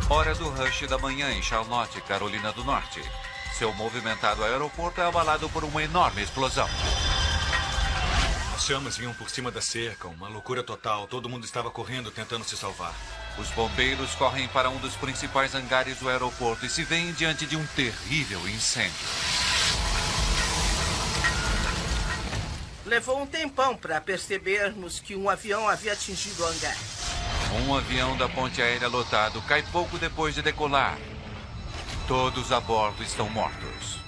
Hora do rush da manhã em Charlotte, Carolina do Norte. Seu movimentado aeroporto é abalado por uma enorme explosão. As chamas vinham por cima da cerca, uma loucura total. Todo mundo estava correndo, tentando se salvar. Os bombeiros correm para um dos principais hangares do aeroporto e se veem diante de um terrível incêndio. Levou um tempão para percebermos que um avião havia atingido o hangar. Um avião da ponte aérea lotado cai pouco depois de decolar. Todos a bordo estão mortos.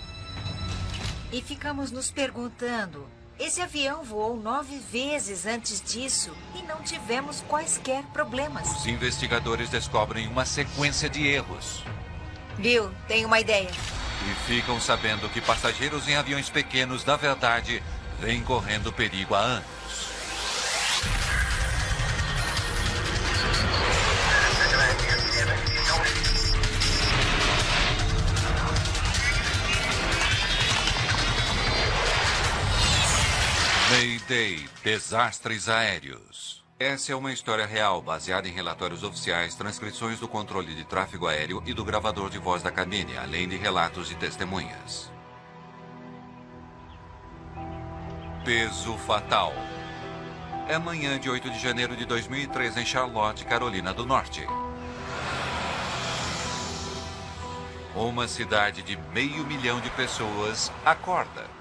E ficamos nos perguntando, esse avião voou 9 vezes antes disso e não tivemos quaisquer problemas. Os investigadores descobrem uma sequência de erros. Bill, tenho uma ideia. E ficam sabendo que passageiros em aviões pequenos, na verdade, vêm correndo perigo há anos. Mayday, desastres aéreos. Essa é uma história real, baseada em relatórios oficiais, transcrições do controle de tráfego aéreo e do gravador de voz da cabine, além de relatos de testemunhas. Peso fatal. É manhã de 8 de janeiro de 2003 em Charlotte, Carolina do Norte. Uma cidade de 500 mil de pessoas acorda.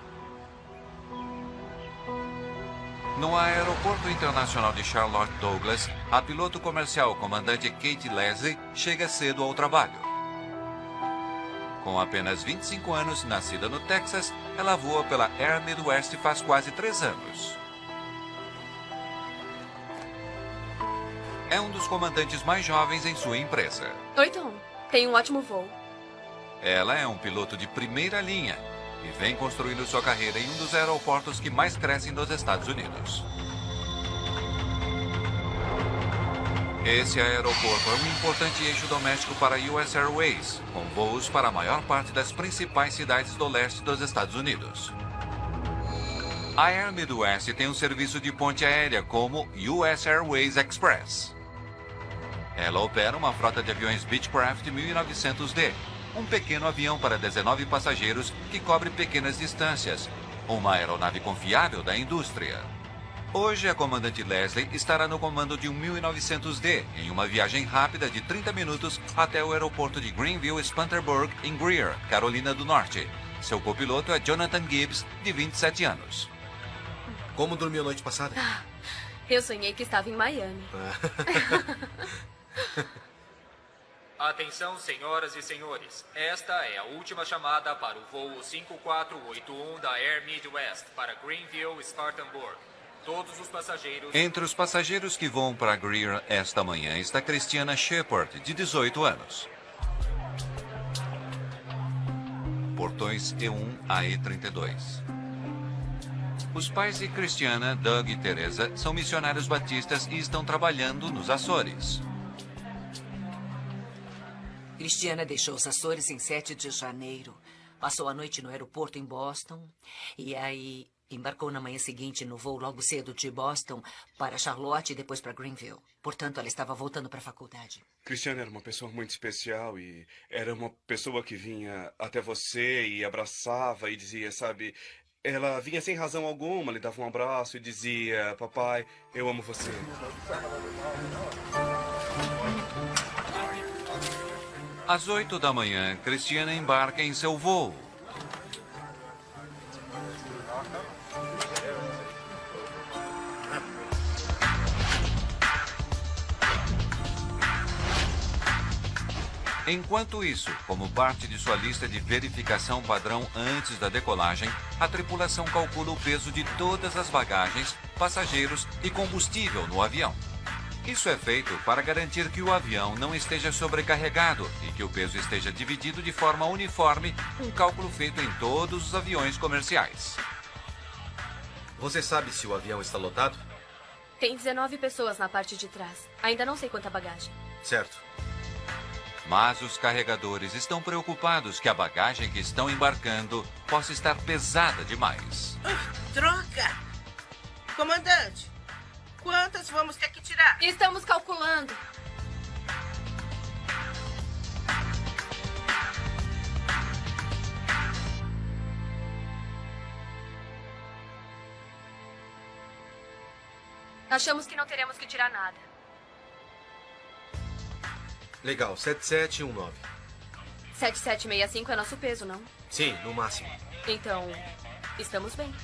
No aeroporto internacional de Charlotte Douglas, a piloto comercial comandante Kate Leslie chega cedo ao trabalho. Com apenas 25 anos, nascida no Texas, ela voa pela Air Midwest faz quase 3 anos. É um dos comandantes mais jovens em sua empresa. Oi, Tom. Tem um ótimo voo. Ela é um piloto de primeira linha e vem construindo sua carreira em um dos aeroportos que mais crescem nos Estados Unidos. Esse aeroporto é um importante eixo doméstico para a US Airways, com voos para a maior parte das principais cidades do leste dos Estados Unidos. A Air Midwest tem um serviço de ponte aérea como US Airways Express. Ela opera uma frota de aviões Beechcraft 1900D, um pequeno avião para 19 passageiros que cobre pequenas distâncias, uma aeronave confiável da indústria. Hoje, a comandante Leslie estará no comando de um 1900D em uma viagem rápida de 30 minutos até o aeroporto de Greenville-Spanterburg, em Greer, Carolina do Norte. Seu copiloto é Jonathan Gibbs, de 27 anos. Como dormiu a noite passada? Eu sonhei que estava em Miami. Atenção, senhoras e senhores. Esta é a última chamada para o voo 5481 da Air Midwest para Greenville, Spartanburg. Todos os passageiros... Entre os passageiros que voam para Greer esta manhã está Christiana Shepard, de 18 anos. Portões E1 a E32. Os pais de Christiana, Doug e Teresa, são missionários batistas e estão trabalhando nos Açores. Christiana deixou os Açores em 7 de janeiro. Passou a noite no aeroporto em Boston. E aí embarcou na manhã seguinte no voo logo cedo de Boston para Charlotte e depois para Greenville. Portanto, ela estava voltando para a faculdade. Christiana era uma pessoa muito especial e era uma pessoa que vinha até você e abraçava e dizia, sabe... Ela vinha sem razão alguma, lhe dava um abraço e dizia, papai, eu amo você. Às 8 da manhã, Christiana embarca em seu voo. Enquanto isso, como parte de sua lista de verificação padrão antes da decolagem, a tripulação calcula o peso de todas as bagagens, passageiros e combustível no avião. Isso é feito para garantir que o avião não esteja sobrecarregado e que o peso esteja dividido de forma uniforme, um cálculo feito em todos os aviões comerciais. Você sabe se o avião está lotado? Tem 19 pessoas na parte de trás. Ainda não sei quanta bagagem. Certo. Mas os carregadores estão preocupados que a bagagem que estão embarcando possa estar pesada demais. Droga! Comandante, quantas vamos ter que tirar? Estamos calculando. Achamos que não teremos que tirar nada. Legal, 7719. 7765 é nosso peso, não? Sim, no máximo. Então, estamos bem.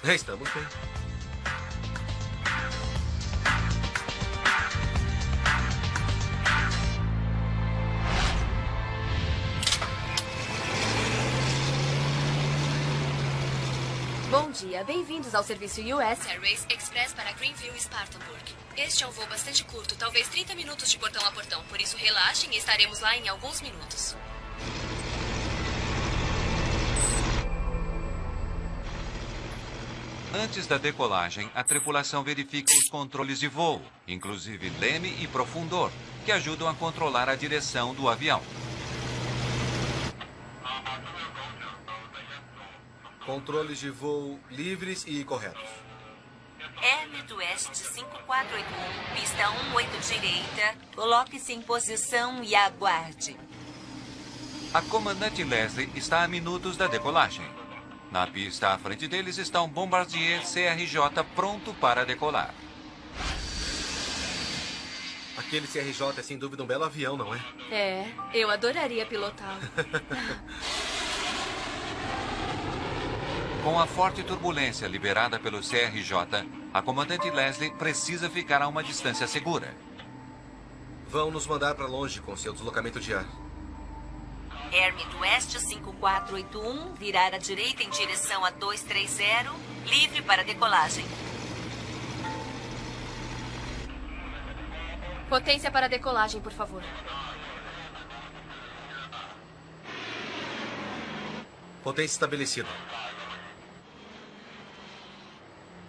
Estamos bem. Bom dia, bem-vindos ao serviço US Airways Express para Greenville e Spartanburg. Este é um voo bastante curto, talvez 30 minutos de portão a portão, por isso relaxem e estaremos lá em alguns minutos. Antes da decolagem, a tripulação verifica os controles de voo, inclusive leme e profundor, que ajudam a controlar a direção do avião. Controles de voo livres e corretos. Air Midwest 5481, pista 18 direita. Coloque-se em posição e aguarde. A comandante Leslie está a minutos da decolagem. Na pista à frente deles está um Bombardier CRJ pronto para decolar. Aquele CRJ é sem dúvida um belo avião, não é? É, eu adoraria pilotá-lo. Com a forte turbulência liberada pelo CRJ, a comandante Leslie precisa ficar a uma distância segura. Vão nos mandar para longe com seu deslocamento de ar. Air Midwest 5481, virar à direita em direção a 230, livre para decolagem. Potência para decolagem, por favor. Potência estabelecida.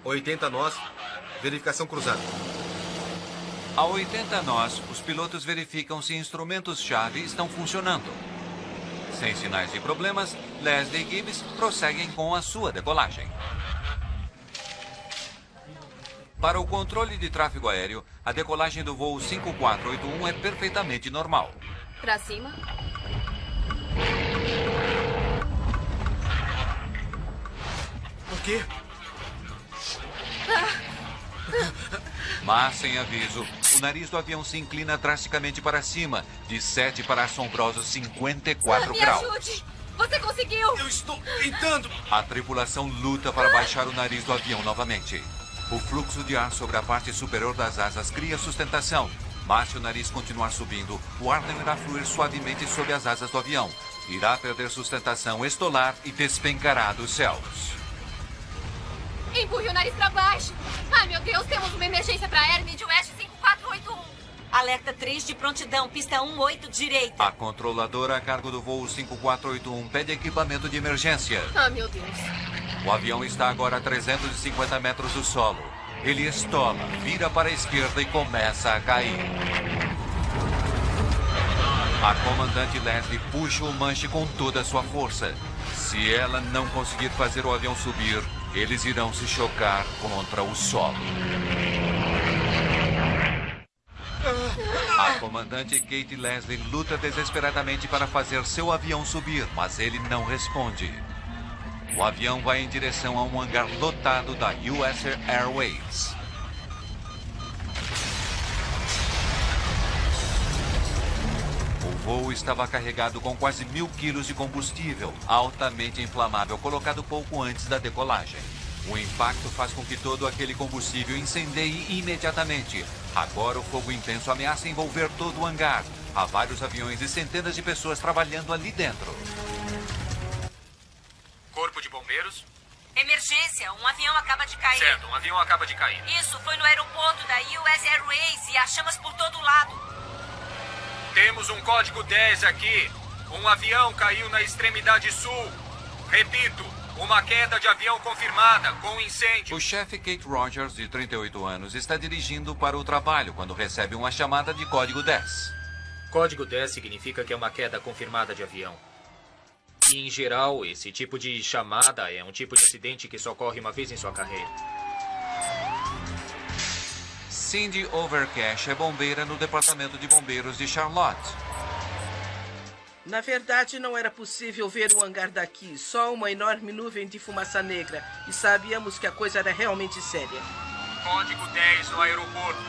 80 nós, verificação cruzada. A 80 nós, os pilotos verificam se instrumentos-chave estão funcionando. Sem sinais de problemas, Leslie e Gibbs prosseguem com a sua decolagem. Para o controle de tráfego aéreo, a decolagem do voo 5481 é perfeitamente normal. Pra cima. O quê? Mas, sem aviso, o nariz do avião se inclina drasticamente para cima, de 7 para assombrosos 54 Me graus. ajude! Você conseguiu! Eu estou tentando! A tripulação luta para baixar o nariz do avião novamente. O fluxo de ar sobre a parte superior das asas cria sustentação, mas se o nariz continuar subindo, o ar não irá fluir suavemente sob as asas do avião. Irá perder sustentação, estolar e despencará dos céus. Empurre o nariz pra baixo! Ai, meu Deus, temos uma emergência pra Air Midwest 5481. Alerta 3 de prontidão, pista 18 direita. A controladora a cargo do voo 5481 pede equipamento de emergência. Ah, meu Deus. O avião está agora a 350 metros do solo. Ele estola, vira para a esquerda e começa a cair. A comandante Leslie puxa o manche com toda a sua força. Se ela não conseguir fazer o avião subir, eles irão se chocar contra o solo. A comandante Kate Leslie luta desesperadamente para fazer seu avião subir, mas ele não responde. O avião vai em direção a um hangar lotado da US Airways. O voo estava carregado com quase 1000 quilos de combustível, altamente inflamável, colocado pouco antes da decolagem. O impacto faz com que todo aquele combustível incendeie imediatamente. Agora o fogo intenso ameaça envolver todo o hangar. Há vários aviões e centenas de pessoas trabalhando ali dentro. Corpo de bombeiros? Emergência, um avião acaba de cair. Certo, um avião acaba de cair. Isso, foi no aeroporto da US Airways e há chamas por todo lado. Temos um código 10 aqui. Um avião caiu na extremidade sul. Repito, uma queda de avião confirmada, com incêndio. O chefe Kate Rogers, de 38 anos, está dirigindo para o trabalho quando recebe uma chamada de código 10. Código 10 significa que é uma queda confirmada de avião. E, em geral, esse tipo de chamada é um tipo de acidente que só ocorre uma vez em sua carreira. Cindy Overcash é bombeira no departamento de bombeiros de Charlotte. Na verdade, não era possível ver o hangar daqui, só uma enorme nuvem de fumaça negra, e sabíamos que a coisa era realmente séria. Código 10 no aeroporto.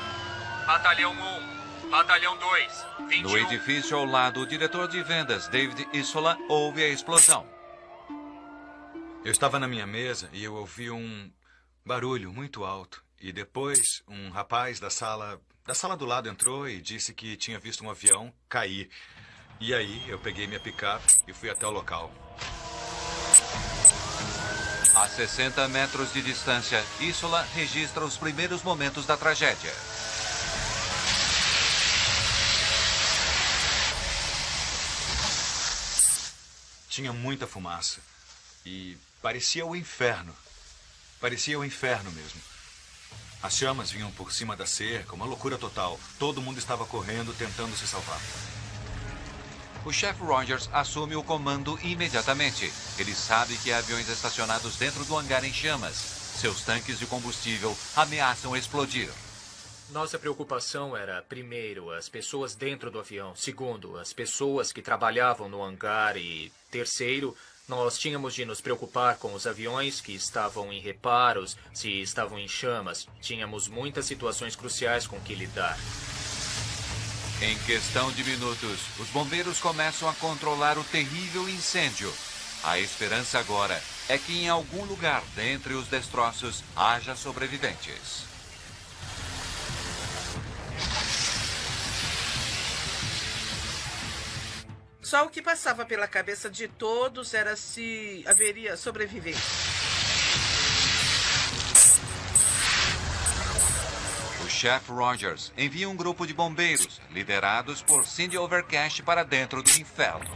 Batalhão 1, Batalhão 2, 21. No edifício ao lado, o diretor de vendas, David Isola, ouve a explosão. Eu estava na minha mesa e eu ouvi um barulho muito alto. E depois um rapaz da sala do lado entrou e disse que tinha visto um avião cair. E aí eu peguei minha picape e fui até o local. A 60 metros de distância, Isola registra os primeiros momentos da tragédia. Tinha muita fumaça e parecia o inferno. Parecia o inferno mesmo. As chamas vinham por cima da cerca, uma loucura total. Todo mundo estava correndo, tentando se salvar. O chefe Rogers assume o comando imediatamente. Ele sabe que há aviões estacionados dentro do hangar em chamas. Seus tanques de combustível ameaçam explodir. Nossa preocupação era, primeiro, as pessoas dentro do avião. Segundo, as pessoas que trabalhavam no hangar. E, terceiro, nós tínhamos de nos preocupar com os aviões que estavam em reparos, se estavam em chamas. Tínhamos muitas situações cruciais com que lidar. Em questão de minutos, os bombeiros começam a controlar o terrível incêndio. A esperança agora é que em algum lugar dentre os destroços haja sobreviventes. Só o que passava pela cabeça de todos era se haveria sobreviventes. O chefe Rogers envia um grupo de bombeiros, liderados por Cindy Overcash, para dentro do inferno.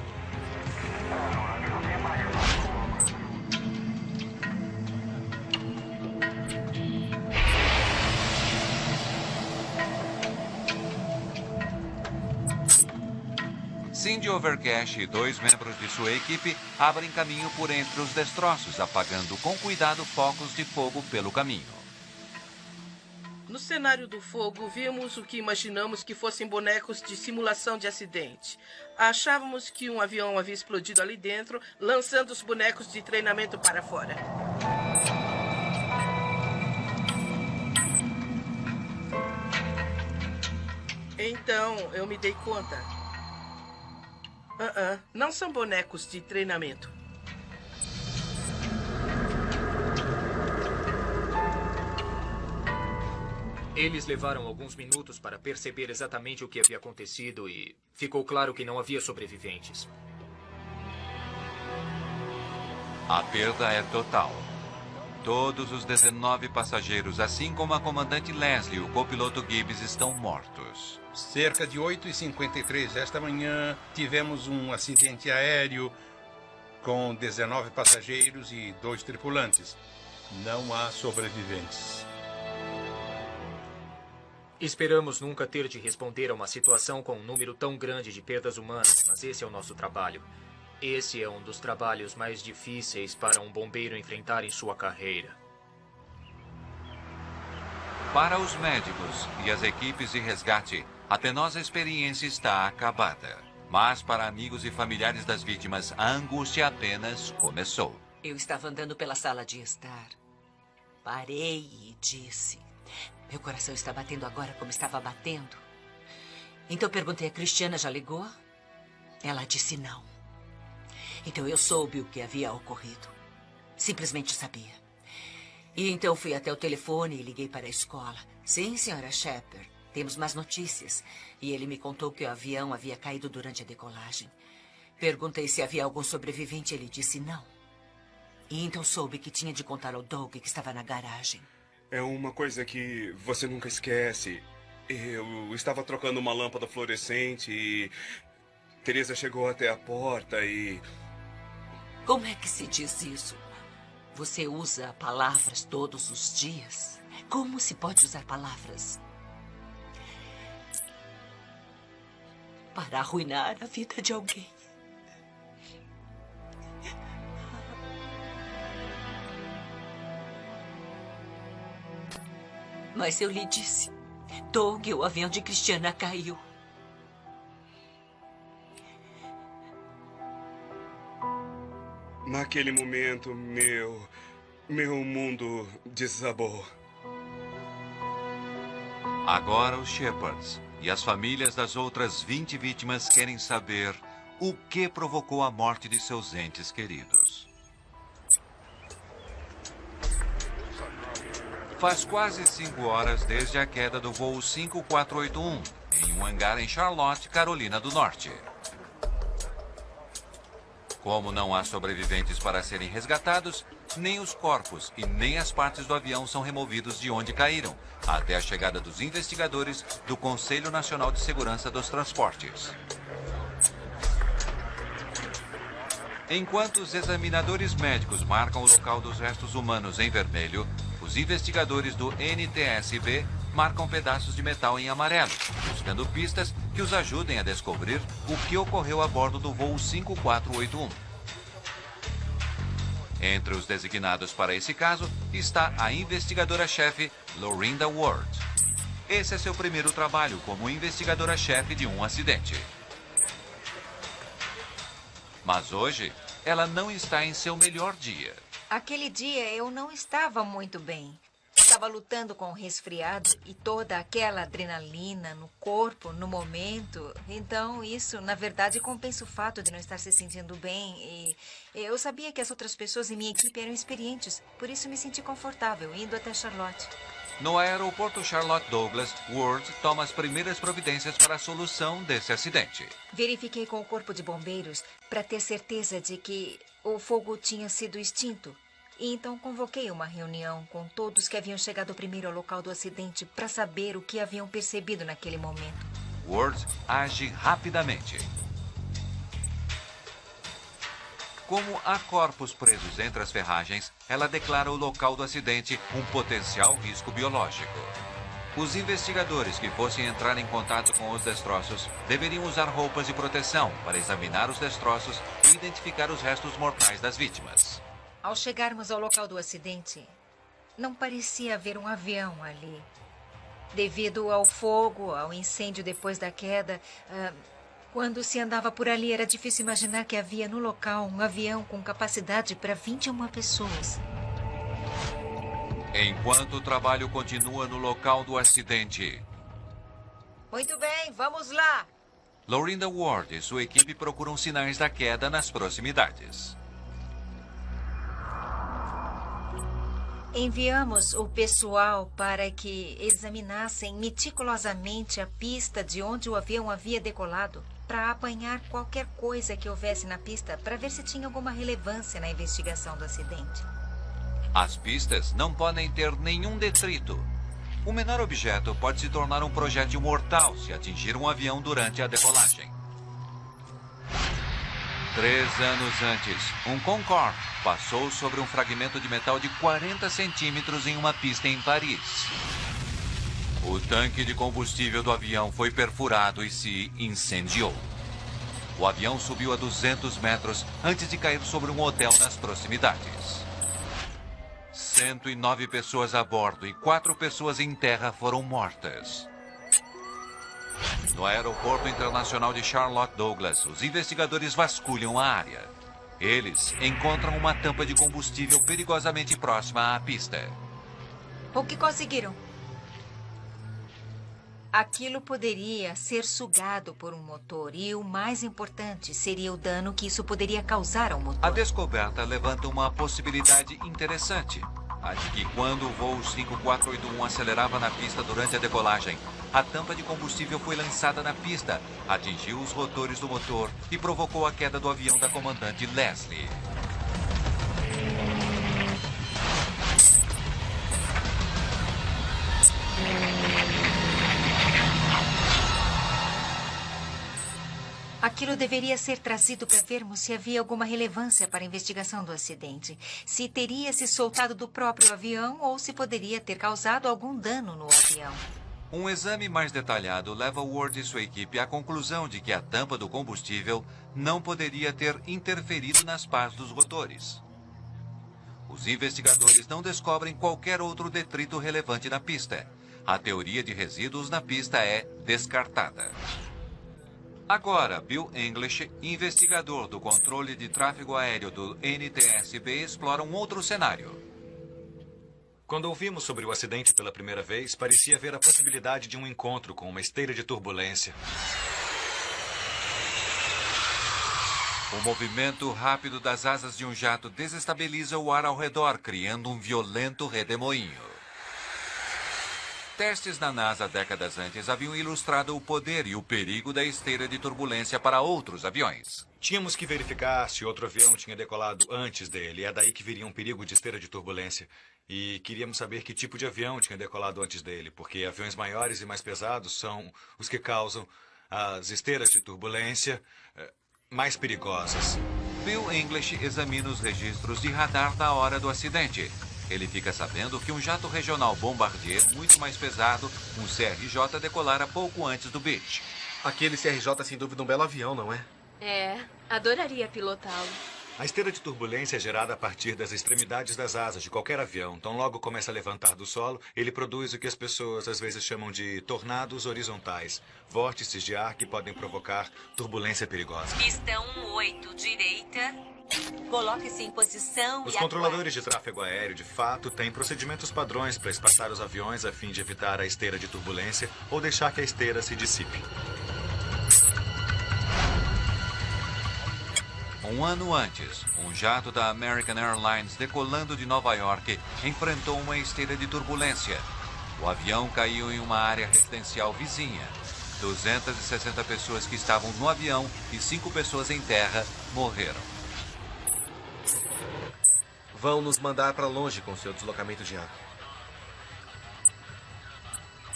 Cindy Overcash e 2 membros de sua equipe abrem caminho por entre os destroços, apagando com cuidado focos de fogo pelo caminho. No cenário do fogo, vimos o que imaginamos que fossem bonecos de simulação de acidente. Achávamos que um avião havia explodido ali dentro, lançando os bonecos de treinamento para fora. Então, eu me dei conta. Não são bonecos de treinamento. Eles levaram alguns minutos para perceber exatamente o que havia acontecido e ficou claro que não havia sobreviventes. A perda é total. Todos os 19 passageiros, assim como a comandante Leslie e o copiloto Gibbs, estão mortos. Cerca de 8h53 esta manhã, tivemos um acidente aéreo com 19 passageiros e 2 tripulantes. Não há sobreviventes. Esperamos nunca ter de responder a uma situação com um número tão grande de perdas humanas, mas esse é o nosso trabalho. Esse é um dos trabalhos mais difíceis para um bombeiro enfrentar em sua carreira. Para os médicos e as equipes de resgate, a penosa experiência está acabada. Mas para amigos e familiares das vítimas, a angústia apenas começou. Eu estava andando pela sala de estar. Parei e disse: meu coração está batendo agora como estava batendo. Então perguntei: a Cristiana já ligou? Ela disse não. Então eu soube o que havia ocorrido. Simplesmente sabia. E então fui até o telefone e liguei para a escola. Sim, senhora Shepard, temos mais notícias. E ele me contou que o avião havia caído durante a decolagem. Perguntei se havia algum sobrevivente e ele disse não. E então soube que tinha de contar ao Doug que estava na garagem. É uma coisa que você nunca esquece. Eu estava trocando uma lâmpada fluorescente e Teresa chegou até a porta e... Como é que se diz isso? Você usa palavras todos os dias? Como se pode usar palavras para arruinar a vida de alguém? Mas eu lhe disse, Doug, o avião de Cristiana caiu. Naquele momento, meu mundo desabou. Agora os Shepards e as famílias das outras 20 vítimas querem saber o que provocou a morte de seus entes queridos. Faz quase 5 horas desde a queda do voo 5481, em um hangar em Charlotte, Carolina do Norte. Como não há sobreviventes para serem resgatados, nem os corpos e nem as partes do avião são removidos de onde caíram, até a chegada dos investigadores do Conselho Nacional de Segurança dos Transportes. Enquanto os examinadores médicos marcam o local dos restos humanos em vermelho, os investigadores do NTSB marcam pedaços de metal em amarelo, buscando pistas que os ajudem a descobrir o que ocorreu a bordo do voo 5481. Entre os designados para esse caso está a investigadora-chefe Lorinda Ward. Esse é seu primeiro trabalho como investigadora-chefe de um acidente. Mas hoje, ela não está em seu melhor dia. Aquele dia eu não estava muito bem. Estava lutando com o resfriado e toda aquela adrenalina no corpo, no momento. Então, isso, na verdade, compensa o fato de não estar se sentindo bem. E eu sabia que as outras pessoas em minha equipe eram experientes. Por isso, me senti confortável indo até Charlotte. No aeroporto Charlotte Douglas, Ward toma as primeiras providências para a solução desse acidente. Verifiquei com o corpo de bombeiros para ter certeza de que o fogo tinha sido extinto. E então convoquei uma reunião com todos que haviam chegado primeiro ao local do acidente para saber o que haviam percebido naquele momento. Ward age rapidamente. Como há corpos presos entre as ferragens, ela declara o local do acidente um potencial risco biológico. Os investigadores que fossem entrar em contato com os destroços deveriam usar roupas de proteção para examinar os destroços e identificar os restos mortais das vítimas. Ao chegarmos ao local do acidente, não parecia haver um avião ali. Devido ao fogo, ao incêndio depois da queda, quando se andava por ali era difícil imaginar que havia no local um avião com capacidade para 21 pessoas. Enquanto o trabalho continua no local do acidente... Muito bem, vamos lá! Lorinda Ward e sua equipe procuram sinais da queda nas proximidades. Enviamos o pessoal para que examinassem meticulosamente a pista de onde o avião havia decolado, para apanhar qualquer coisa que houvesse na pista para ver se tinha alguma relevância na investigação do acidente. As pistas não podem ter nenhum detrito. O menor objeto pode se tornar um projétil mortal se atingir um avião durante a decolagem. 3 anos antes, um Concorde passou sobre um fragmento de metal de 40 centímetros em uma pista em Paris. O tanque de combustível do avião foi perfurado e se incendiou. O avião subiu a 200 metros antes de cair sobre um hotel nas proximidades. 109 pessoas a bordo e 4 pessoas em terra foram mortas. No aeroporto internacional de Charlotte Douglas, os investigadores vasculham a área. Eles encontram uma tampa de combustível perigosamente próxima à pista. O que conseguiram? Aquilo poderia ser sugado por um motor e o mais importante seria o dano que isso poderia causar ao motor. A descoberta levanta uma possibilidade interessante. A de que quando o voo 5481 acelerava na pista durante a decolagem, a tampa de combustível foi lançada na pista, atingiu os rotores do motor e provocou a queda do avião da comandante Leslie. Aquilo deveria ser trazido para vermos se havia alguma relevância para a investigação do acidente. Se teria se soltado do próprio avião ou se poderia ter causado algum dano no avião. Um exame mais detalhado leva Ward e sua equipe à conclusão de que a tampa do combustível não poderia ter interferido nas pás dos rotores. Os investigadores não descobrem qualquer outro detrito relevante na pista. A teoria de resíduos na pista é descartada. Agora, Bill English, investigador do controle de tráfego aéreo do NTSB, explora um outro cenário. Quando ouvimos sobre o acidente pela primeira vez, parecia haver a possibilidade de um encontro com uma esteira de turbulência. O movimento rápido das asas de um jato desestabiliza o ar ao redor, criando um violento redemoinho. Testes na NASA décadas antes haviam ilustrado o poder e o perigo da esteira de turbulência para outros aviões. Tínhamos que verificar se outro avião tinha decolado antes dele. É daí que viria um perigo de esteira de turbulência. E queríamos saber que tipo de avião tinha decolado antes dele, porque aviões maiores e mais pesados são os que causam as esteiras de turbulência mais perigosas. Bill English examina os registros de radar na hora do acidente. Ele fica sabendo que um jato regional Bombardier muito mais pesado, um CRJ, decolara pouco antes do Beech. Aquele CRJ, sem dúvida, um belo avião, não é? É, adoraria pilotá-lo. A esteira de turbulência é gerada a partir das extremidades das asas de qualquer avião. Então, logo começa a levantar do solo, ele produz o que as pessoas às vezes chamam de tornados horizontais. Vórtices de ar que podem provocar turbulência perigosa. Pistão 8, direita. Coloque-se em posição Os e controladores de tráfego aéreo, de fato, têm procedimentos padrões para espaçar os aviões a fim de evitar a esteira de turbulência ou deixar que a esteira se dissipe. Um ano antes, um jato da American Airlines decolando de Nova York enfrentou uma esteira de turbulência. O avião caiu em uma área residencial vizinha. 260 pessoas que estavam no avião e 5 pessoas em terra morreram. Vão nos mandar para longe com seu deslocamento de ar.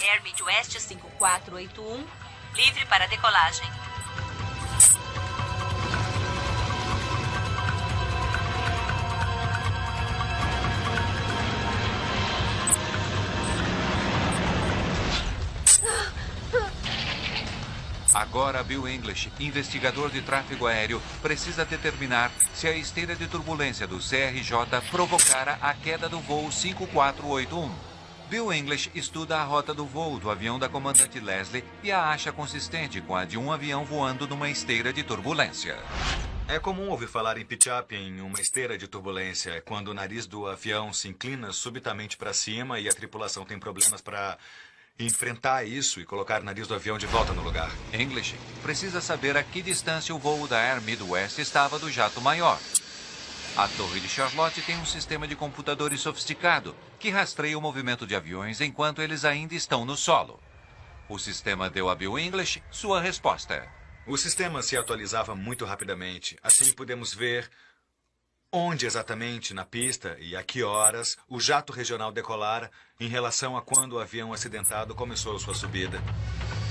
Air Midwest 5481, livre para decolagem. Agora, Bill English, investigador de tráfego aéreo, precisa determinar se a esteira de turbulência do CRJ provocara a queda do voo 5481. Bill English estuda a rota do voo do avião da comandante Leslie e a acha consistente com a de um avião voando numa esteira de turbulência. É comum ouvir falar em pitch-up, em uma esteira de turbulência. É quando o nariz do avião se inclina subitamente para cima e a tripulação tem problemas para enfrentar isso e colocar o nariz do avião de volta no lugar. English precisa saber a que distância o voo da Air Midwest estava do jato maior. A torre de Charlotte tem um sistema de computadores sofisticado que rastreia o movimento de aviões enquanto eles ainda estão no solo. O sistema deu a Bill English sua resposta. O sistema se atualizava muito rapidamente. Assim podemos ver onde exatamente na pista e a que horas o jato regional decolara em relação a quando o avião acidentado começou sua subida.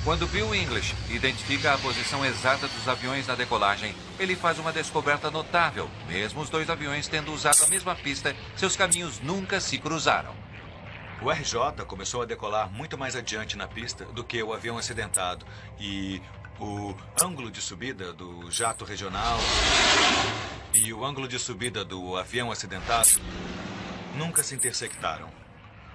Quando Bill English identifica a posição exata dos aviões na decolagem, ele faz uma descoberta notável. Mesmo os dois aviões tendo usado a mesma pista, seus caminhos nunca se cruzaram. O RJ começou a decolar muito mais adiante na pista do que o avião acidentado e o ângulo de subida do jato regional e o ângulo de subida do avião acidentado nunca se intersectaram.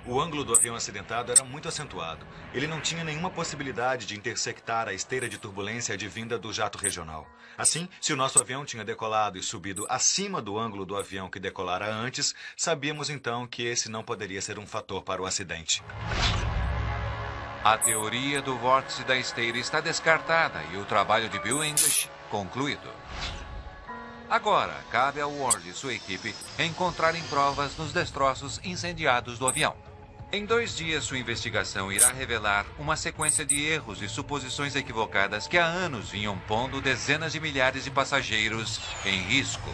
O ângulo do avião acidentado era muito acentuado. Ele não tinha nenhuma possibilidade de intersectar a esteira de turbulência advinda do jato regional. Assim, se o nosso avião tinha decolado e subido acima do ângulo do avião que decolara antes, sabíamos então que esse não poderia ser um fator para o acidente. A teoria do vórtice da esteira está descartada e o trabalho de Bill English concluído. Agora, cabe ao Ward e sua equipe encontrarem provas nos destroços incendiados do avião. Em 2 dias, sua investigação irá revelar uma sequência de erros e suposições equivocadas que há anos vinham pondo dezenas de milhares de passageiros em risco.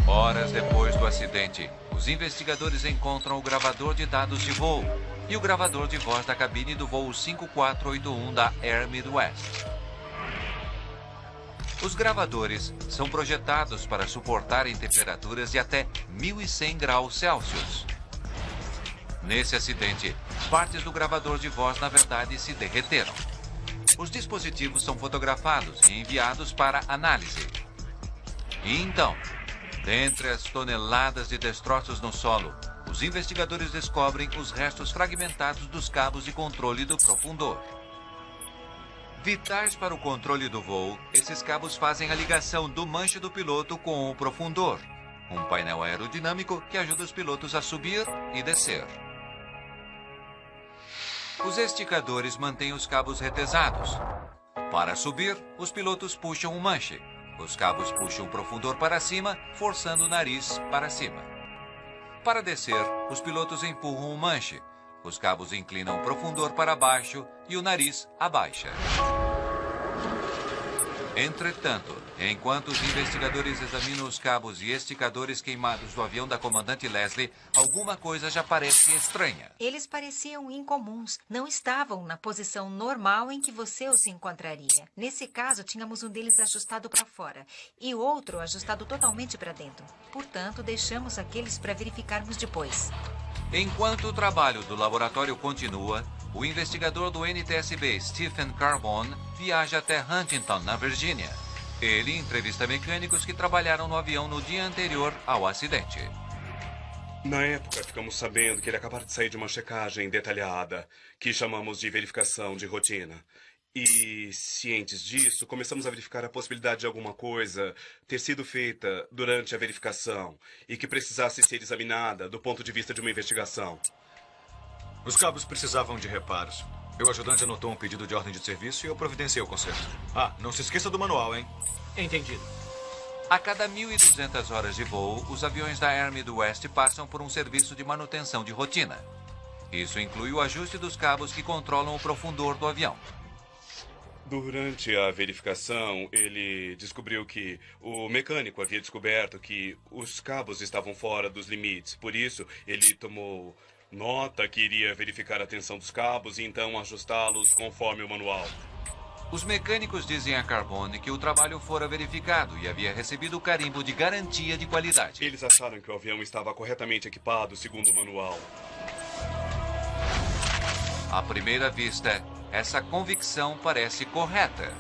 Horas depois do acidente, os investigadores encontram o gravador de dados de voo e o gravador de voz da cabine do voo 5481 da Air Midwest. Os gravadores são projetados para suportarem temperaturas de até 1.100 graus Celsius. Nesse acidente, partes do gravador de voz, na verdade, se derreteram. Os dispositivos são fotografados e enviados para análise. E então, dentre as toneladas de destroços no solo, os investigadores descobrem os restos fragmentados dos cabos de controle do profundor. Vitais para o controle do voo, esses cabos fazem a ligação do manche do piloto com o profundor. um painel aerodinâmico que ajuda os pilotos a subir e descer. Os esticadores mantêm os cabos retesados. Para subir, os pilotos puxam um manche. Os cabos puxam o profundor para cima, forçando o nariz para cima. Para descer, os pilotos empurram o manche. Os cabos inclinam o profundor para baixo e o nariz abaixa. Entretanto, enquanto os investigadores examinam os cabos e esticadores queimados do avião da comandante Leslie, alguma coisa já parece estranha. Eles pareciam incomuns. Não estavam na posição normal em que você os encontraria. Nesse caso, tínhamos um deles ajustado para fora e outro ajustado totalmente para dentro. Portanto, deixamos aqueles para verificarmos depois. Enquanto o trabalho do laboratório continua, o investigador do NTSB, Stephen Carbone, viaja até Huntington, na Virgínia. Ele entrevista mecânicos que trabalharam no avião no dia anterior ao acidente. Na época, ficamos sabendo que ele acabara de sair de uma checagem detalhada, que chamamos de verificação de rotina. E, cientes disso, começamos a verificar a possibilidade de alguma coisa ter sido feita durante a verificação e que precisasse ser examinada do ponto de vista de uma investigação. Os cabos precisavam de reparos. Meu ajudante anotou um pedido de ordem de serviço e eu providenciei o conserto. Ah, não se esqueça do manual, hein? Entendido. A cada 1.200 horas de voo, os aviões da Air Midwest passam por um serviço de manutenção de rotina. Isso inclui o ajuste dos cabos que controlam o profundor do avião. Durante a verificação, ele descobriu que o mecânico havia descoberto que os cabos estavam fora dos limites. Por isso, ele tomou nota que iria verificar a tensão dos cabos e então ajustá-los conforme o manual. Os mecânicos dizem a Carbone que o trabalho fora verificado e havia recebido o carimbo de garantia de qualidade. Eles acharam que o avião estava corretamente equipado segundo o manual. À primeira vista, essa convicção parece correta.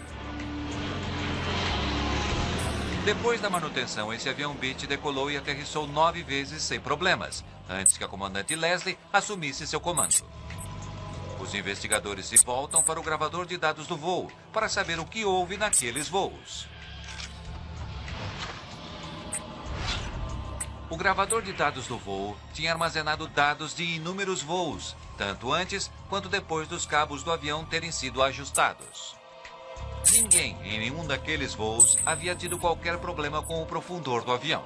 Depois da manutenção, esse avião Beech decolou e aterrissou 9 vezes sem problemas, antes que a comandante Leslie assumisse seu comando. Os investigadores se voltam para o gravador de dados do voo para saber o que houve naqueles voos. O gravador de dados do voo tinha armazenado dados de inúmeros voos, tanto antes quanto depois dos cabos do avião terem sido ajustados. Ninguém em nenhum daqueles voos havia tido qualquer problema com o profundor do avião.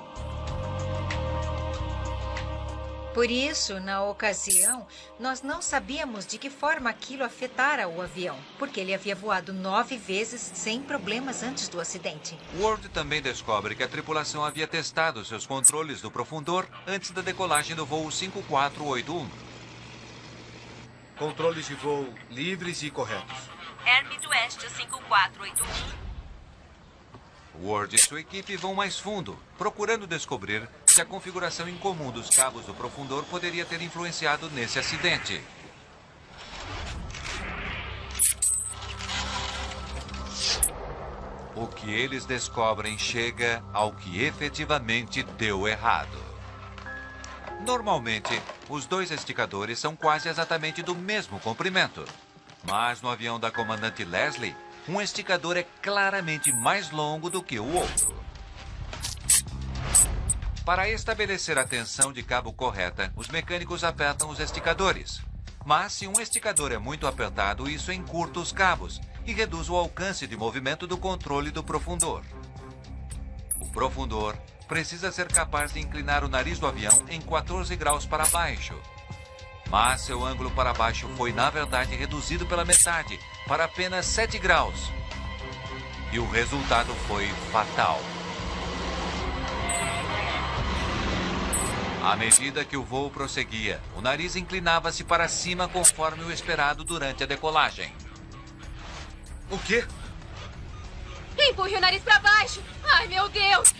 Por isso, na ocasião, nós não sabíamos de que forma aquilo afetara o avião, porque ele havia voado 9 vezes sem problemas antes do acidente. Ward também descobre que a tripulação havia testado seus controles do profundor antes da decolagem do voo 5481. Controles de voo livres e corretos. Air Midwest 5481. Ward e sua equipe vão mais fundo, procurando descobrir se a configuração incomum dos cabos do profundor poderia ter influenciado nesse acidente. O que eles descobrem chega ao que efetivamente deu errado. Normalmente, os dois esticadores são quase exatamente do mesmo comprimento. Mas no avião da comandante Leslie, um esticador é claramente mais longo do que o outro. Para estabelecer a tensão de cabo correta, os mecânicos apertam os esticadores. Mas se um esticador é muito apertado, isso encurta os cabos e reduz o alcance de movimento do controle do profundor. O profundor precisa ser capaz de inclinar o nariz do avião em 14 graus para baixo. Mas seu ângulo para baixo foi, na verdade, reduzido pela metade, para apenas 7 graus. E o resultado foi fatal. À medida que o voo prosseguia, o nariz inclinava-se para cima conforme o esperado durante a decolagem. O quê? Empurre o nariz para baixo! Ai, meu Deus!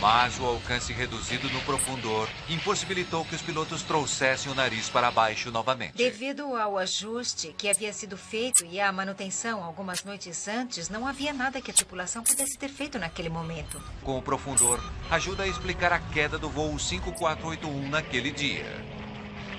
Mas o alcance reduzido no profundor impossibilitou que os pilotos trouxessem o nariz para baixo novamente. Devido ao ajuste que havia sido feito e à manutenção algumas noites antes, não havia nada que a tripulação pudesse ter feito naquele momento. Com o profundor, ajuda a explicar a queda do voo 5481 naquele dia.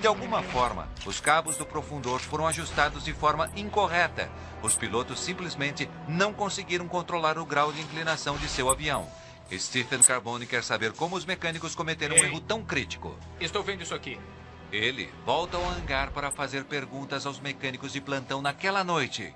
De alguma forma, os cabos do profundor foram ajustados de forma incorreta. Os pilotos simplesmente não conseguiram controlar o grau de inclinação de seu avião. Stephen Carbone quer saber como os mecânicos cometeram um erro tão crítico. Estou vendo isso aqui. Ele volta ao hangar para fazer perguntas aos mecânicos de plantão naquela noite.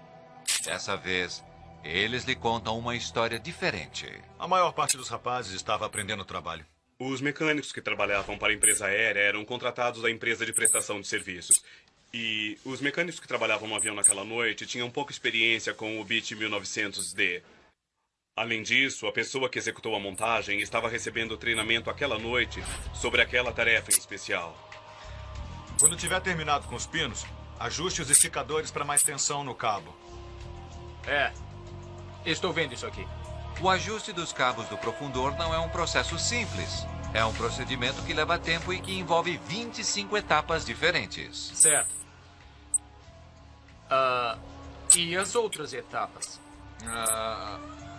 Dessa vez, eles lhe contam uma história diferente. A maior parte dos rapazes estava aprendendo o trabalho. Os mecânicos que trabalhavam para a empresa aérea eram contratados da empresa de prestação de serviços. E os mecânicos que trabalhavam no avião naquela noite tinham pouca experiência com o Beech 1900D. Além disso, a pessoa que executou a montagem estava recebendo treinamento aquela noite sobre aquela tarefa em especial. Quando tiver terminado com os pinos, ajuste os esticadores para mais tensão no cabo. Estou vendo isso aqui. O ajuste dos cabos do profundor não é um processo simples. É um procedimento que leva tempo e que envolve 25 etapas diferentes. Certo. E as outras etapas?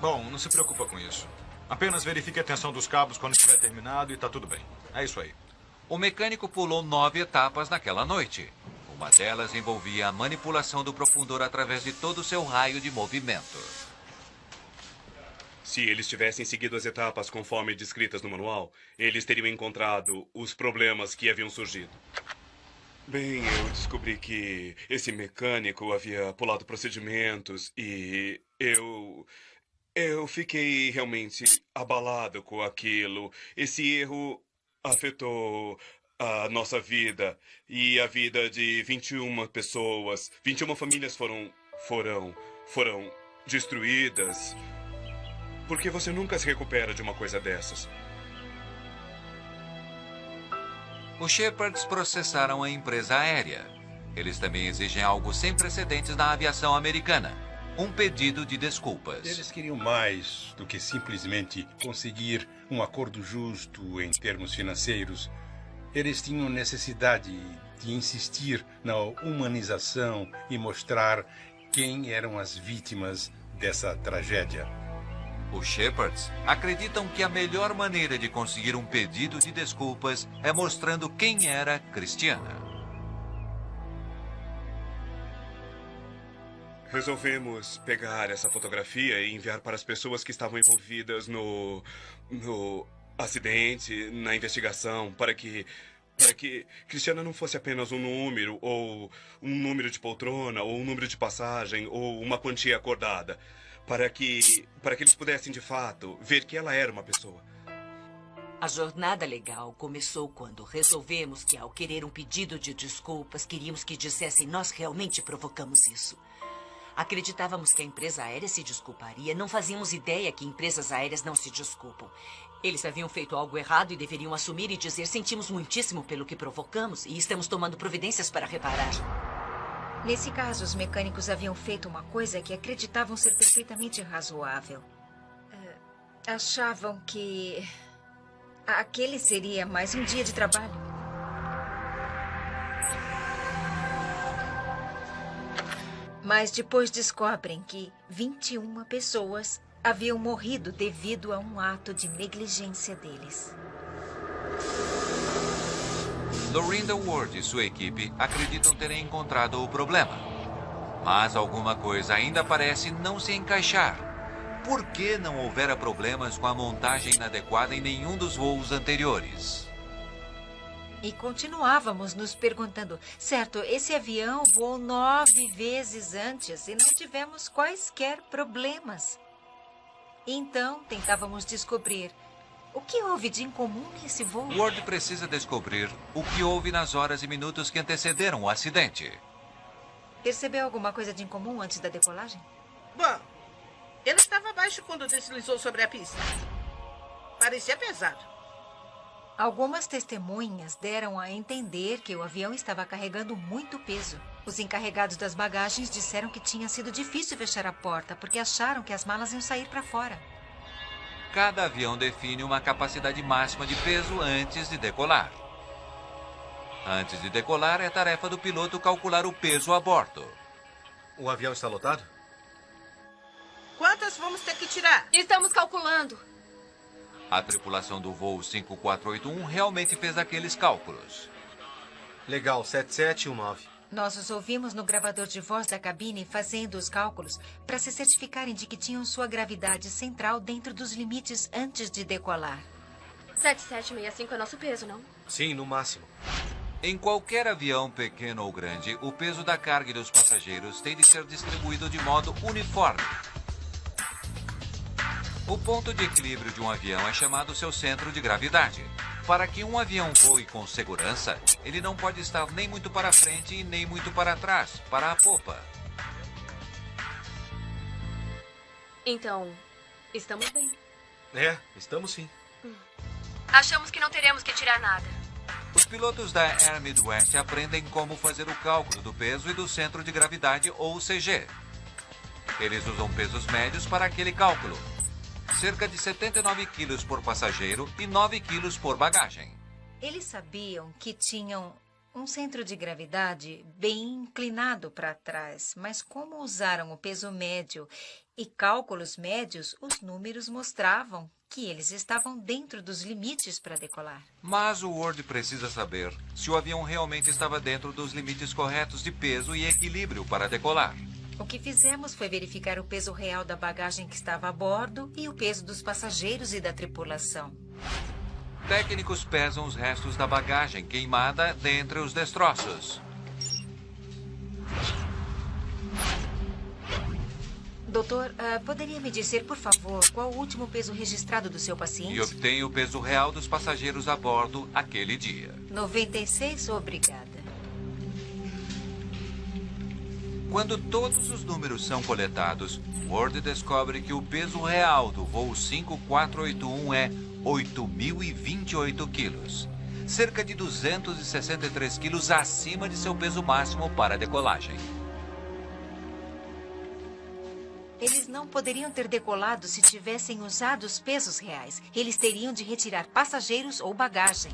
Bom, não se preocupa com isso. Apenas verifique a tensão dos cabos quando estiver terminado e está tudo bem. É isso aí. O mecânico pulou 9 etapas naquela noite. Uma delas envolvia a manipulação do profundor através de todo o seu raio de movimento. Se eles tivessem seguido as etapas conforme descritas no manual, eles teriam encontrado os problemas que haviam surgido. Bem, eu descobri que esse mecânico havia pulado procedimentos e eu fiquei realmente abalado com aquilo. Esse erro afetou a nossa vida e a vida de 21 pessoas. 21 famílias foram destruídas. Porque você nunca se recupera de uma coisa dessas. Os Shepards processaram a empresa aérea. Eles também exigem algo sem precedentes na aviação americana. Um pedido de desculpas. Eles queriam mais do que simplesmente conseguir um acordo justo em termos financeiros. Eles tinham necessidade de insistir na humanização e mostrar quem eram as vítimas dessa tragédia. Os Shepards acreditam que a melhor maneira de conseguir um pedido de desculpas é mostrando quem era Christiana. Resolvemos pegar essa fotografia e enviar para as pessoas que estavam envolvidas no acidente, na investigação, para que Christiana não fosse apenas um número, ou um número de poltrona, ou um número de passagem, ou uma quantia acordada. Para que eles pudessem, de fato, ver que ela era uma pessoa. A jornada legal começou quando resolvemos que, ao querer um pedido de desculpas, queríamos que dissessem: nós realmente provocamos isso. Acreditávamos que a empresa aérea se desculparia. Não fazíamos ideia que empresas aéreas não se desculpam. Eles haviam feito algo errado e deveriam assumir e dizer: sentimos muitíssimo pelo que provocamos e estamos tomando providências para reparar. Nesse caso, os mecânicos haviam feito uma coisa que acreditavam ser perfeitamente razoável. Achavam que aquele seria mais um dia de trabalho. Mas depois descobrem que 21 pessoas haviam morrido devido a um ato de negligência deles. Lorinda Ward e sua equipe acreditam terem encontrado o problema. Mas alguma coisa ainda parece não se encaixar. Por que não houvera problemas com a montagem inadequada em nenhum dos voos anteriores? E continuávamos nos perguntando: certo, esse avião voou 9 vezes antes e não tivemos quaisquer problemas. Então, tentávamos descobrir o que houve de incomum nesse voo. Ward precisa descobrir o que houve nas horas e minutos que antecederam o acidente. Percebeu alguma coisa de incomum antes da decolagem? Bom, ele estava abaixo quando deslizou sobre a pista. Parecia pesado. Algumas testemunhas deram a entender que o avião estava carregando muito peso. Os encarregados das bagagens disseram que tinha sido difícil fechar a porta porque acharam que as malas iam sair para fora. Cada avião define uma capacidade máxima de peso antes de decolar. Antes de decolar, é tarefa do piloto calcular o peso a bordo. O avião está lotado? Quantas vamos ter que tirar? Estamos calculando. A tripulação do voo 5481 realmente fez aqueles cálculos. Legal, 7719. Nós os ouvimos no gravador de voz da cabine fazendo os cálculos para se certificarem de que tinham sua gravidade central dentro dos limites antes de decolar. 7765 é nosso peso, não? Sim, no máximo. Em qualquer avião, pequeno ou grande, o peso da carga e dos passageiros tem de ser distribuído de modo uniforme. O ponto de equilíbrio de um avião é chamado seu centro de gravidade. Para que um avião voe com segurança, ele não pode estar nem muito para frente e nem muito para trás, para a popa. Então, estamos bem. É, estamos sim. Achamos que não teremos que tirar nada. Os pilotos da Air Midwest aprendem como fazer o cálculo do peso e do centro de gravidade, ou CG. Eles usam pesos médios para aquele cálculo. Cerca de 79 quilos por passageiro e 9 quilos por bagagem. Eles sabiam que tinham um centro de gravidade bem inclinado para trás, mas como usaram o peso médio e cálculos médios, os números mostravam que eles estavam dentro dos limites para decolar. Mas o Ward precisa saber se o avião realmente estava dentro dos limites corretos de peso e equilíbrio para decolar. O que fizemos foi verificar o peso real da bagagem que estava a bordo e o peso dos passageiros e da tripulação. Técnicos pesam os restos da bagagem queimada dentre os destroços. Doutor, poderia me dizer, por favor, qual o último peso registrado do seu paciente? E obtém o peso real dos passageiros a bordo aquele dia. 96, obrigada. Quando todos os números são coletados, Ward descobre que o peso real do voo 5481 é 8.028 quilos. Cerca de 263 quilos acima de seu peso máximo para a decolagem. Eles não poderiam ter decolado se tivessem usado os pesos reais. Eles teriam de retirar passageiros ou bagagem.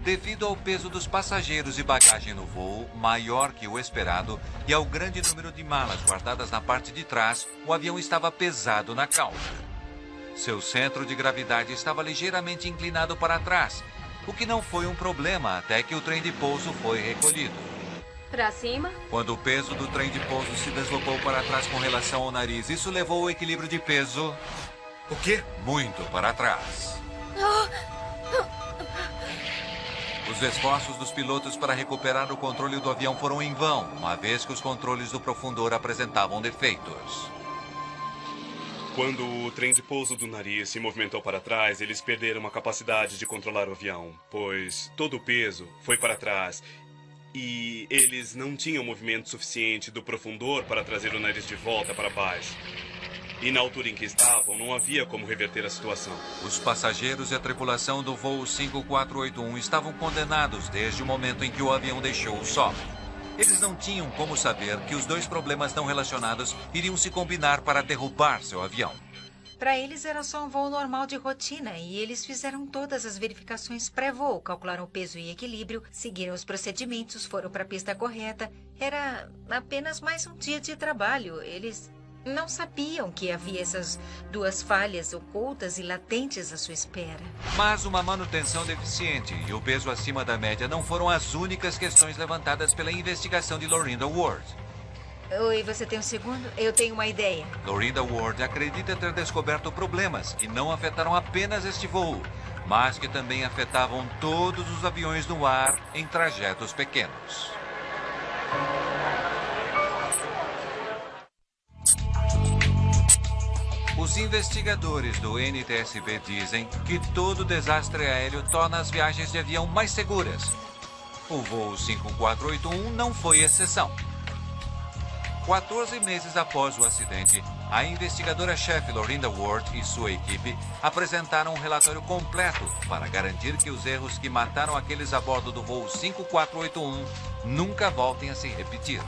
Devido ao peso dos passageiros e bagagem no voo, maior que o esperado, e ao grande número de malas guardadas na parte de trás, o avião estava pesado na cauda. Seu centro de gravidade estava ligeiramente inclinado para trás, o que não foi um problema até que o trem de pouso foi recolhido. Pra cima? Quando o peso do trem de pouso se deslocou para trás com relação ao nariz, isso levou o equilíbrio de peso... O quê? Muito para trás. Os esforços dos pilotos para recuperar o controle do avião foram em vão, uma vez que os controles do profundor apresentavam defeitos. Quando o trem de pouso do nariz se movimentou para trás, eles perderam a capacidade de controlar o avião, pois todo o peso foi para trás e eles não tinham movimento suficiente do profundor para trazer o nariz de volta para baixo. E na altura em que estavam, não havia como reverter a situação. Os passageiros e a tripulação do voo 5481 estavam condenados desde o momento em que o avião deixou o solo. Eles não tinham como saber que os dois problemas não relacionados iriam se combinar para derrubar seu avião. Para eles era só um voo normal de rotina e eles fizeram todas as verificações pré-voo, calcularam o peso e equilíbrio, seguiram os procedimentos, foram para a pista correta. Era apenas mais um dia de trabalho. Eles não sabiam que havia essas duas falhas ocultas e latentes à sua espera. Mas uma manutenção deficiente e o peso acima da média não foram as únicas questões levantadas pela investigação de Lorinda Ward. Oi, você tem um segundo? Eu tenho uma ideia. Lorinda Ward acredita ter descoberto problemas que não afetaram apenas este voo, mas que também afetavam todos os aviões no ar em trajetos pequenos. Os investigadores do NTSB dizem que todo desastre aéreo torna as viagens de avião mais seguras. O voo 5481 não foi exceção. 14 meses após o acidente, a investigadora-chefe Lorinda Ward e sua equipe apresentaram um relatório completo para garantir que os erros que mataram aqueles a bordo do voo 5481 nunca voltem a se repetir.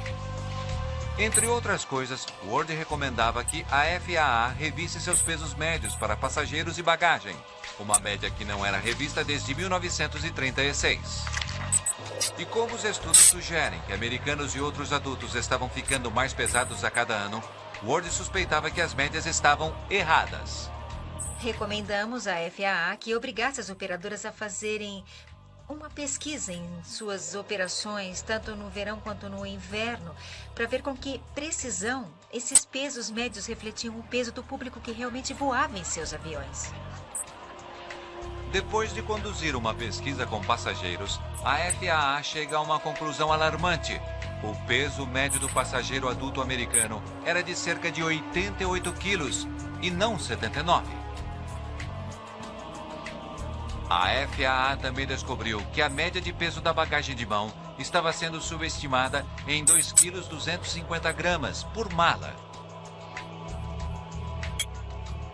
Entre outras coisas, Ward recomendava que a FAA revisse seus pesos médios para passageiros e bagagem, uma média que não era revista desde 1936. E como os estudos sugerem que americanos e outros adultos estavam ficando mais pesados a cada ano, Ward suspeitava que as médias estavam erradas. Recomendamos à FAA que obrigasse as operadoras a fazerem uma pesquisa em suas operações, tanto no verão quanto no inverno, para ver com que precisão esses pesos médios refletiam o peso do público que realmente voava em seus aviões. Depois de conduzir uma pesquisa com passageiros, a FAA chega a uma conclusão alarmante. O peso médio do passageiro adulto americano era de cerca de 88 quilos e não 79. A FAA também descobriu que a média de peso da bagagem de mão estava sendo subestimada em 2,250 kg por mala.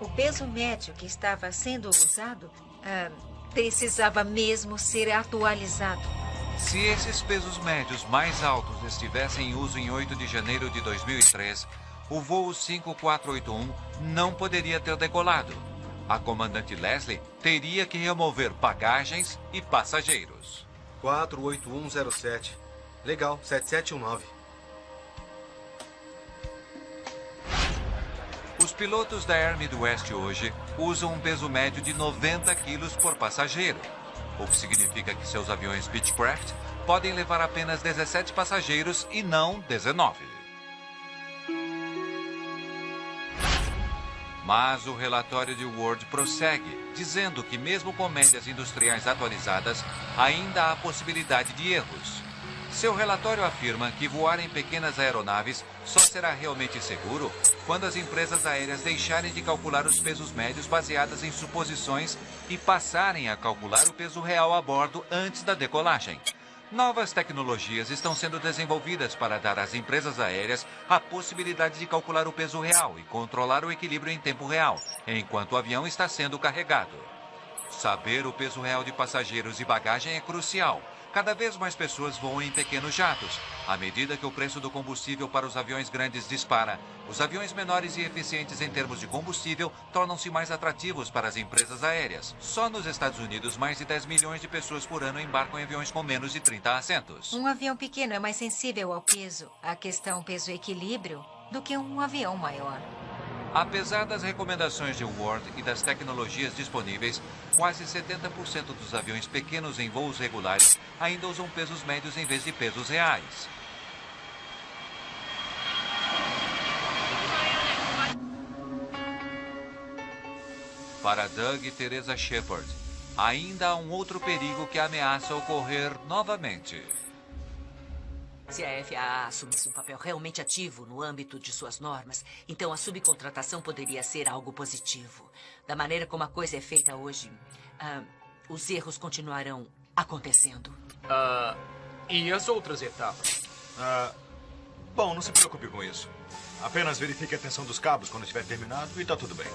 O peso médio que estava sendo usado precisava mesmo ser atualizado. Se esses pesos médios mais altos estivessem em uso em 8 de janeiro de 2003, o voo 5481 não poderia ter decolado. A comandante Leslie teria que remover bagagens e passageiros. 48107. Legal, 7719. Os pilotos da Air Midwest hoje usam um peso médio de 90 quilos por passageiro, o que significa que seus aviões Beechcraft podem levar apenas 17 passageiros e não 19. Mas o relatório de Ward prossegue, dizendo que mesmo com médias industriais atualizadas, ainda há possibilidade de erros. Seu relatório afirma que voar em pequenas aeronaves só será realmente seguro quando as empresas aéreas deixarem de calcular os pesos médios baseadas em suposições e passarem a calcular o peso real a bordo antes da decolagem. Novas tecnologias estão sendo desenvolvidas para dar às empresas aéreas a possibilidade de calcular o peso real e controlar o equilíbrio em tempo real, enquanto o avião está sendo carregado. Saber o peso real de passageiros e bagagem é crucial. Cada vez mais pessoas voam em pequenos jatos. À medida que o preço do combustível para os aviões grandes dispara, os aviões menores e eficientes em termos de combustível tornam-se mais atrativos para as empresas aéreas. Só nos Estados Unidos, mais de 10 milhões de pessoas por ano embarcam em aviões com menos de 30 assentos. Um avião pequeno é mais sensível ao peso, à questão peso-equilíbrio, do que um avião maior. Apesar das recomendações de Ward e das tecnologias disponíveis, quase 70% dos aviões pequenos em voos regulares ainda usam pesos médios em vez de pesos reais. Para Doug e Teresa Shepard, ainda há um outro perigo que ameaça ocorrer novamente. Se a FAA assumisse um papel realmente ativo no âmbito de suas normas, então a subcontratação poderia ser algo positivo. Da maneira como a coisa é feita hoje, os erros continuarão acontecendo. E as outras etapas? Bom, não se preocupe com isso. Apenas verifique a tensão dos cabos quando estiver terminado e tá tudo bem.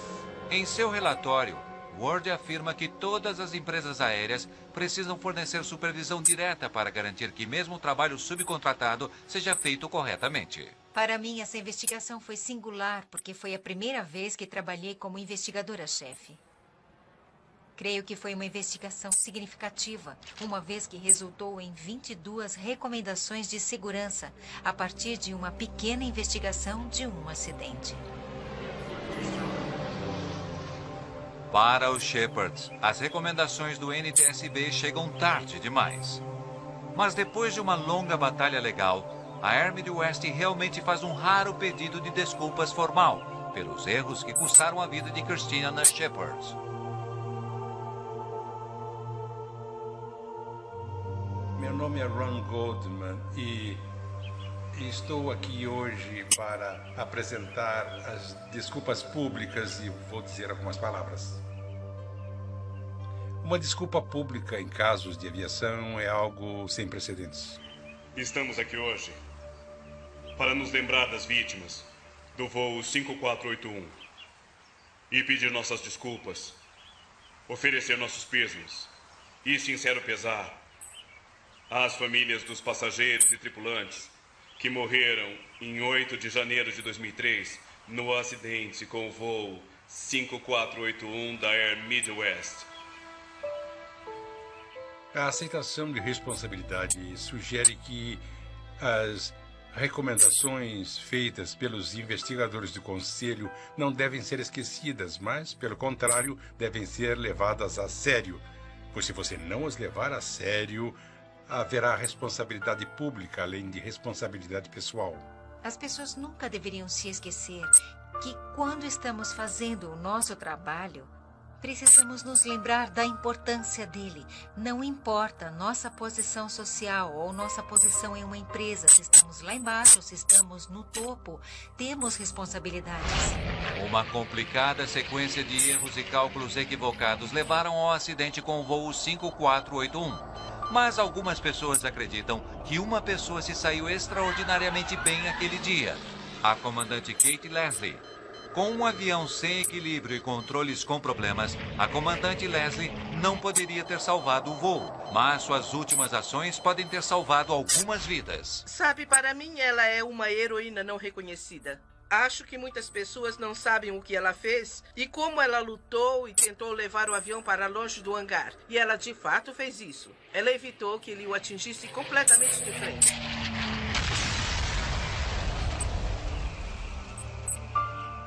Em seu relatório, Ward afirma que todas as empresas aéreas precisam fornecer supervisão direta para garantir que mesmo o trabalho subcontratado seja feito corretamente. Para mim, essa investigação foi singular, porque foi a primeira vez que trabalhei como investigadora-chefe. Creio que foi uma investigação significativa, uma vez que resultou em 22 recomendações de segurança, a partir de uma pequena investigação de um acidente. Para os Shepards, as recomendações do NTSB chegam tarde demais. Mas depois de uma longa batalha legal, a Air Midwest realmente faz um raro pedido de desculpas formal pelos erros que custaram a vida de Christina nas Shepards. Meu nome é Ron Goldman e estou aqui hoje para apresentar as desculpas públicas e vou dizer algumas palavras. Uma desculpa pública em casos de aviação é algo sem precedentes. Estamos aqui hoje para nos lembrar das vítimas do voo 5481 e pedir nossas desculpas, oferecer nossos pêsames e sincero pesar às famílias dos passageiros e tripulantes que morreram em 8 de janeiro de 2003 no acidente com o voo 5481 da Air Midwest. A aceitação de responsabilidade sugere que as recomendações feitas pelos investigadores do Conselho não devem ser esquecidas, mas, pelo contrário, devem ser levadas a sério. Pois se você não os levar a sério, haverá responsabilidade pública além de responsabilidade pessoal. As pessoas nunca deveriam se esquecer que quando estamos fazendo o nosso trabalho, precisamos nos lembrar da importância dele. Não importa nossa posição social ou nossa posição em uma empresa, se estamos lá embaixo ou se estamos no topo, temos responsabilidades. Uma complicada sequência de erros e cálculos equivocados levaram ao acidente com o voo 5481. Mas algumas pessoas acreditam que uma pessoa se saiu extraordinariamente bem aquele dia. A comandante Kate Leslie. Com um avião sem equilíbrio e controles com problemas, a comandante Leslie não poderia ter salvado o voo. Mas suas últimas ações podem ter salvado algumas vidas. Sabe, para mim ela é uma heroína não reconhecida. Acho que muitas pessoas não sabem o que ela fez e como ela lutou e tentou levar o avião para longe do hangar. E ela de fato fez isso. Ela evitou que ele o atingisse completamente de frente.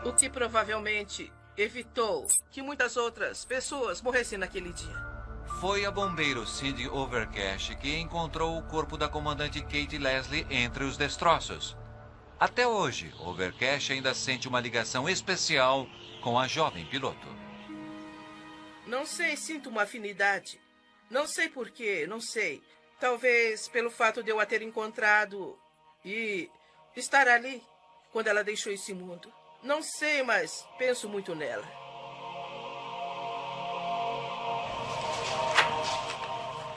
O que provavelmente evitou que muitas outras pessoas morressem naquele dia. Foi a bombeiro Cindy Overcash que encontrou o corpo da comandante Kate Leslie entre os destroços. Até hoje, Overcash ainda sente uma ligação especial com a jovem piloto. Não sei, sinto uma afinidade. Não sei porquê, não sei. Talvez pelo fato de eu a ter encontrado e estar ali quando ela deixou esse mundo. Não sei, mas penso muito nela.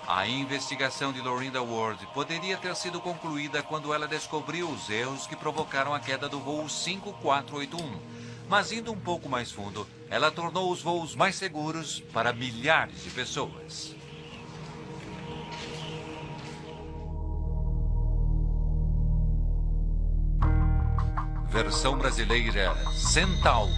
A investigação de Lorinda Ward poderia ter sido concluída quando ela descobriu os erros que provocaram a queda do voo 5481. Mas indo um pouco mais fundo, ela tornou os voos mais seguros para milhares de pessoas. Versão brasileira Centauro.